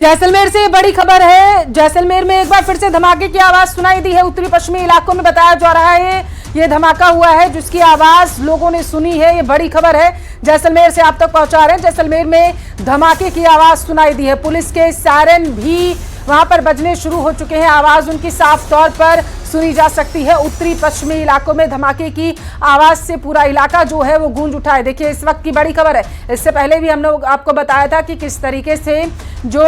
जैसलमेर से बड़ी खबर है। जैसलमेर में एक बार फिर से धमाके की आवाज सुनाई दी है। उत्तरी पश्चिमी इलाकों में बताया जा रहा है ये धमाका हुआ है, जिसकी आवाज लोगों ने सुनी है। ये बड़ी खबर है, जैसलमेर से आप तक पहुंचा रहे हैं। जैसलमेर में धमाके की आवाज सुनाई दी है। पुलिस के सायरन भी वहां पर बजने शुरू हो चुके हैं। आवाज उनकी साफ तौर पर सुनी जा सकती है। उत्तरी पश्चिमी इलाकों में धमाके की आवाज से पूरा इलाका जो है वो गूंज उठा है। देखिए, इस वक्त की बड़ी खबर है। इससे पहले भी हमने आपको बताया था कि किस तरीके से जो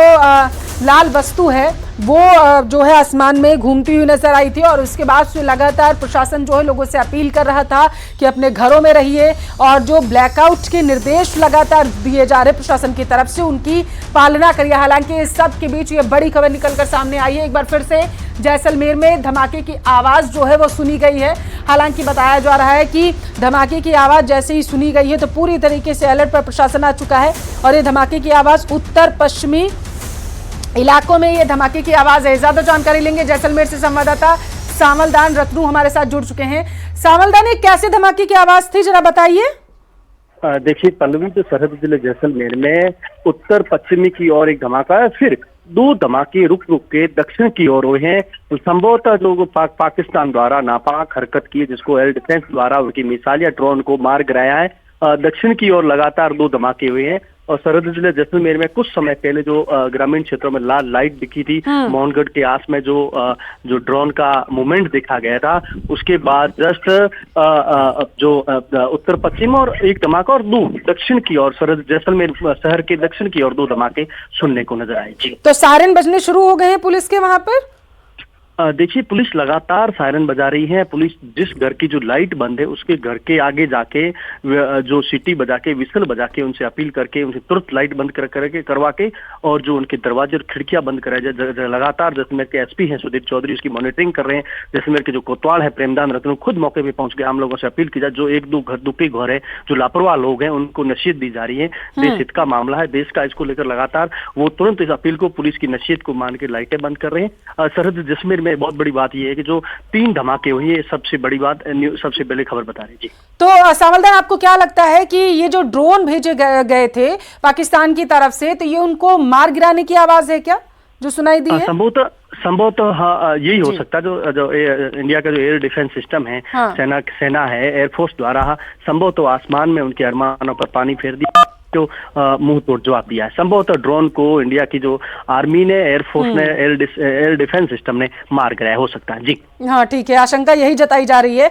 लाल वस्तु है वो जो है आसमान में घूमती हुई नजर आई थी, और उसके बाद से लगातार प्रशासन जो है लोगों से अपील कर रहा था कि अपने घरों में रहिए, और जो ब्लैकआउट के निर्देश लगातार दिए जा रहे प्रशासन की तरफ से उनकी पालना करिए। हालांकि इस सब के बीच ये बड़ी खबर निकलकर सामने आई है। एक बार फिर से जैसलमेर में धमाके की आवाज जो है वो सुनी गई है। हालांकि बताया जा रहा है कि धमाके की आवाज जैसे ही सुनी गई है तो पूरी तरीके से अलर्ट पर प्रशासन आ चुका है, और ये धमाके की आवाज उत्तर पश्चिमी इलाकों में ये धमाके की आवाज है। ज्यादा जानकारी लेंगे जैसलमेर से संवाददाता सावलदान रत्नू हमारे साथ जुड़ चुके हैं। सावलदान, ये कैसे धमाके की आवाज थी, जरा बताइए। देखिए पल्लवी, जो सरहद जिले जैसलमेर में उत्तर पश्चिमी की ओर एक धमाका है, फिर दो धमाके रुक रुक के दक्षिण की ओर हुए हैं। तो संभवतः जो पाकिस्तान द्वारा नापाक हरकत की, जिसको एयर डिफेंस द्वारा उनकी मिसाइल या ड्रोन को मार गिराया है। दक्षिण की ओर लगातार दो धमाके हुए हैं, और सरहद जिले जैसलमेर में कुछ समय पहले जो ग्रामीण क्षेत्रों में लाल लाइट दिखी थी, मोहनगढ़ के आस में जो ड्रोन का मूवमेंट देखा गया था, उसके बाद जस्ट जो उत्तर पश्चिम और एक धमाका और दो दक्षिण की ओर सरहद जैसलमेर शहर के दक्षिण की ओर दो धमाके सुनने को नजर आए। जी, तो सायरन बजने शुरू हो गए हैं पुलिस के वहां पर। देखिए, पुलिस लगातार सायरन बजा रही है। पुलिस जिस घर की जो लाइट बंद है उसके घर के आगे जाके जो सीटी बजा के, विसल बजा के उनसे अपील करके उनसे तुरंत लाइट बंद करवा के, और जो उनके दरवाजे और खिड़कियां बंद कराए जाए। लगातार जैसलमेर के एसपी हैं सुदीप चौधरी, उसकी मॉनिटरिंग कर रहे हैं। जैसलमेर के जो कोतवाल है प्रेमदान रत्नू खुद मौके पे पहुंच के आम लोगों से अपील की जाए। जो एक दो घर दुखी घर है, जो लापरवाह लोग हैं, उनको नसीहत दी जा रही है। देश हित का मामला है, देश का, इसको लेकर लगातार वो तुरंत इस अपील को, पुलिस की नसीहत को मान के लाइटें बंद कर रहे हैं। सरहद जैसलमेर में बहुत बड़ी बात यह है कि जो 3 धमाके हुए, ये सबसे बड़ी बात, सबसे पहले खबर बता रही। जी, तो सावलदान, आपको क्या लगता है कि ये जो ड्रोन भेजे गए थे पाकिस्तान की तरफ से, तो ये उनको मार गिराने की आवाज है क्या जो सुनाई दी है? संभवतः हाँ, यही हो सकता है। जो इंडिया का जो एयर डिफेंस सिस्टम है, सेना है, एयरफोर्स द्वारा संभवतः आसमान में उनके अरमानों पर पानी फेर दिया, जो मुंह तोड़ जवाब दिया है। संभवतः ड्रोन को इंडिया की जो आर्मी ने, एयरफोर्स ने, एयर डिफेंस सिस्टम ने मार गिराया हो सकता है। जी हाँ, ठीक है, आशंका यही जताई जा रही है।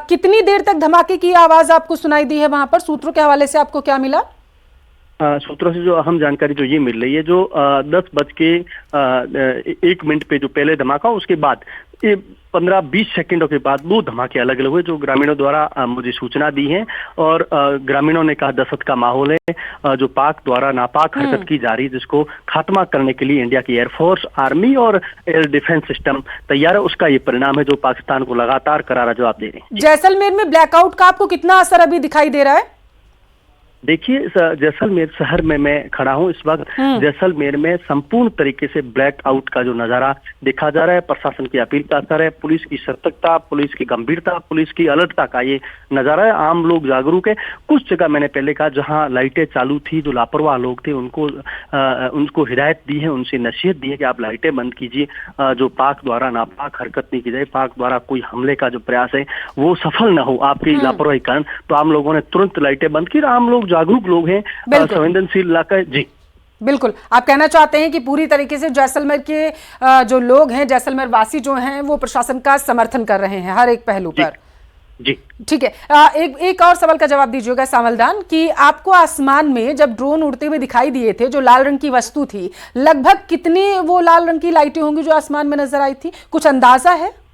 कितनी देर तक धमाके की आवाज आपको सुनाई दी है वहां पर? सूत्रों के हवाले से आपको क्या मिला? सूत्रों से जो अहम जानकारी जो ये मिल रही है, जो 10:01 पे जो पहले धमाका, उसके बाद 15-20 सेकंडों के बाद दो धमाके अलग अलग हुए, जो ग्रामीणों द्वारा मुझे सूचना दी है। और ग्रामीणों ने कहा दहशत का माहौल है, जो पाक द्वारा नापाक हरकत की जा रही है, जिसको खात्मा करने के लिए इंडिया की एयरफोर्स, आर्मी और एयर डिफेंस सिस्टम तैयार है। उसका ये परिणाम है जो पाकिस्तान को लगातार करारा जवाब दे रहे हैं। जैसलमेर में ब्लैकआउट का आपको कितना असर अभी दिखाई दे रहा है? देखिए, जैसलमेर शहर में मैं खड़ा हूं इस वक्त। जैसलमेर में संपूर्ण तरीके से ब्लैक आउट का जो नजारा देखा जा रहा है, प्रशासन की अपील का असर है, पुलिस की सतर्कता, पुलिस की गंभीरता, पुलिस की अलर्टता का ये नजारा है। आम लोग जागरूक है। कुछ जगह मैंने पहले कहा जहां लाइटें चालू थी, जो लापरवाह लोग थे उनको हिदायत दी है, उनसे नसीहत दी है कि आप लाइटें बंद कीजिए, जो पाक द्वारा नापाक हरकत नहीं की जाए, पाक द्वारा कोई हमले का जो प्रयास है वो सफल न हो आपकी लापरवाही कारण। तो आम लोगों ने तुरंत लाइटें बंद की। आम लोग जागरूक लोग हैं, संवेदनशील इलाका है। जी बिल्कुल, आप कहना चाहते हैं कि पूरी तरीके से जैसलमेर के जो लोग हैं, जैसलमेर वासी जो हैं, वो प्रशासन का समर्थन कर रहे हैं हर एक पहलू पर। जी ठीक है। एक और सवाल का जवाब दीजिएगा सावलदान, कि आपको आसमान में जब ड्रोन उड़ते हुए दिखाई दिए थे, जो लाल रंग की वस्तु थी, लगभग कितनी वो लाल रंग की लाइटें होंगी जो आसमान में नजर आई थी? कुछ अंदाजा है?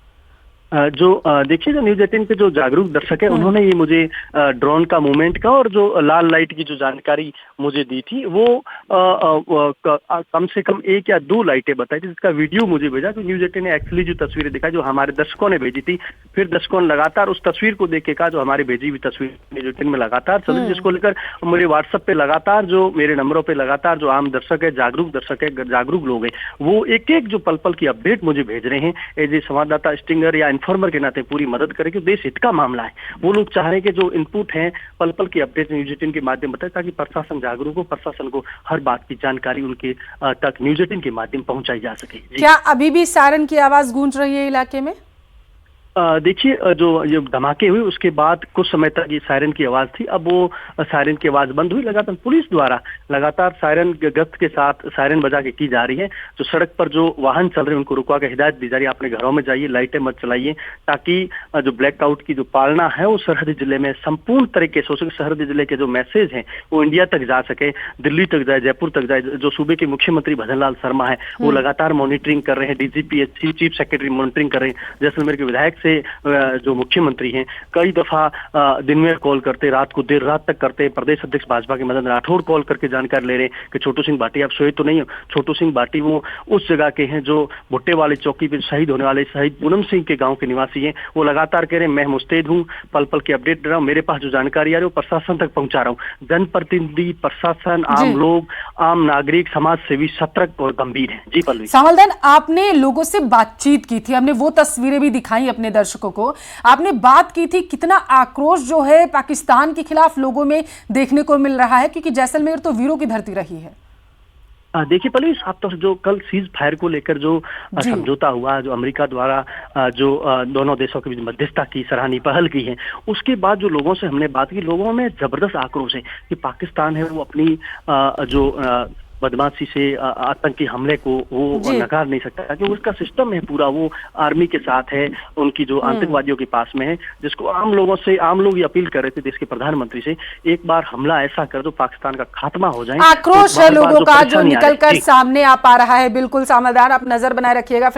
देखिए, जो न्यूज 18 के जो जागरूक दर्शक है, उन्होंने ये मुझे ड्रोन का मूवमेंट का और जो लाल लाइट की जो जानकारी मुझे दी थी, वो कम से कम 1 या 2 लाइटें बताई थी, जिसका वीडियो मुझे भेजा। तो न्यूज 18 ने एक्चुअली जो तस्वीरें दिखाई, जो हमारे दर्शकों ने भेजी थी, फिर दर्शकों ने लगातार उस तस्वीर को देख के कहा, जो हमारी भेजी हुई तस्वीर न्यूज 18 में लगातार चल रही, जिसको लेकर मेरे व्हाट्सएप पे लगातार, जो मेरे नंबरों पे लगातार जो आम दर्शक है, जागरूक लोग हैं, वो एक एक जो पल पल की अपडेट मुझे भेज रहे हैं। एज ए संवाददाता, स्टिंगर या इन्फॉर्मर के नाते पूरी मदद करें, क्योंकि देश हित का मामला है। वो लोग चाह रहे हैं कि जो इनपुट है पल पल की अपडेट न्यूज 18 के माध्यम बताए, ताकि प्रशासन जागरूक हो, प्रशासन को हर बात की जानकारी उनके तक न्यूज 18 के माध्यम पहुंचाई जा सके। क्या अभी भी सायरन की आवाज गूंज रही है इलाके में? देखिए, जो ये धमाके हुए उसके बाद कुछ समय तक ये सायरन की आवाज थी। अब वो सायरन की आवाज बंद हुई। लगातार पुलिस द्वारा लगातार सायरन गश्त के साथ सायरन बजा के की जा रही है। जो सड़क पर जो वाहन चल रहे हैं उनको रुकवा के हिदायत दी जा रही है, अपने घरों में जाइए, लाइटें मत चलाइए, ताकि जो ब्लैकआउट की जो पालना है वो सरहदी जिले में संपूर्ण तरीके से हो सके। सरहदी जिले के जो मैसेज हैं वो इंडिया तक जा सके, दिल्ली तक जाए, जयपुर तक जाए। जो सूबे के मुख्यमंत्री भजन लाल शर्मा है वो लगातार मॉनिटरिंग कर रहे हैं, डीजीपी चीफ सेक्रेटरी मॉनिटरिंग कर रहे हैं। जैसलमेर के विधायक से जो मुख्यमंत्री हैं कई दफा दिन में कॉल करते, रात को देर रात तक करते। प्रदेश अध्यक्ष भाजपा के मदन राठौड़ कॉल करके जानकारी ले रहे हैं कि छोटू सिंह भाटी आप सोए तो नहीं हो। छोटू सिंह भाटी वो उस जगह के हैं जो भुट्टे वाली चौकी पे शहीद होने वाले शहीद पूनम सिंह के गांव के निवासी हैं। वो लगातार कह रहे हैं मैं मुस्तैद हूँ, पल पल की अपडेट दे रहा हूँ, मेरे पास जो जानकारी आ रही है वो प्रशासन तक पहुंचा रहा हूँ। जनप्रतिनिधि, प्रशासन, आम लोग, आम नागरिक, समाज सेवी सतर्क और गंभीर है। जी पल्लवी। सामलदैन, आपने लोगों से बातचीत की थी, हमने वो तस्वीरें भी दिखाई अपने दर्शकों को, आपने बात की थी, कितना आक्रोश जो है पाकिस्तान के खिलाफ लोगों में देखने को मिल रहा है, क्योंकि जैसलमेर तो वीरों की धरती रही है। देखिए पल्लवी, आप तो जो कल सीज फायर को लेकर जो समझौता हुआ, जो अमेरिका द्वारा जो दोनों देशों के बीच मध्यस्थता की सराहनीय पहल की है, उसके बाद जो लोगों से हमने बात की, लोगों में जबरदस्त आक्रोश है कि पाकिस्तान है वो अपनी जो बदमाशी से आतंकी हमले को वो नकार नहीं सकता, क्योंकि उसका सिस्टम है पूरा, वो आर्मी के साथ है, उनकी जो आतंकवादियों के पास में है, जिसको आम लोग ये अपील कर रहे थे देश के प्रधानमंत्री से, एक बार हमला ऐसा कर दो पाकिस्तान का खात्मा हो जाए। आक्रोश है लोगों का जो निकल कर सामने आ पा रहा है। बिल्कुल सामलदार, आप नजर बनाए रखिएगा।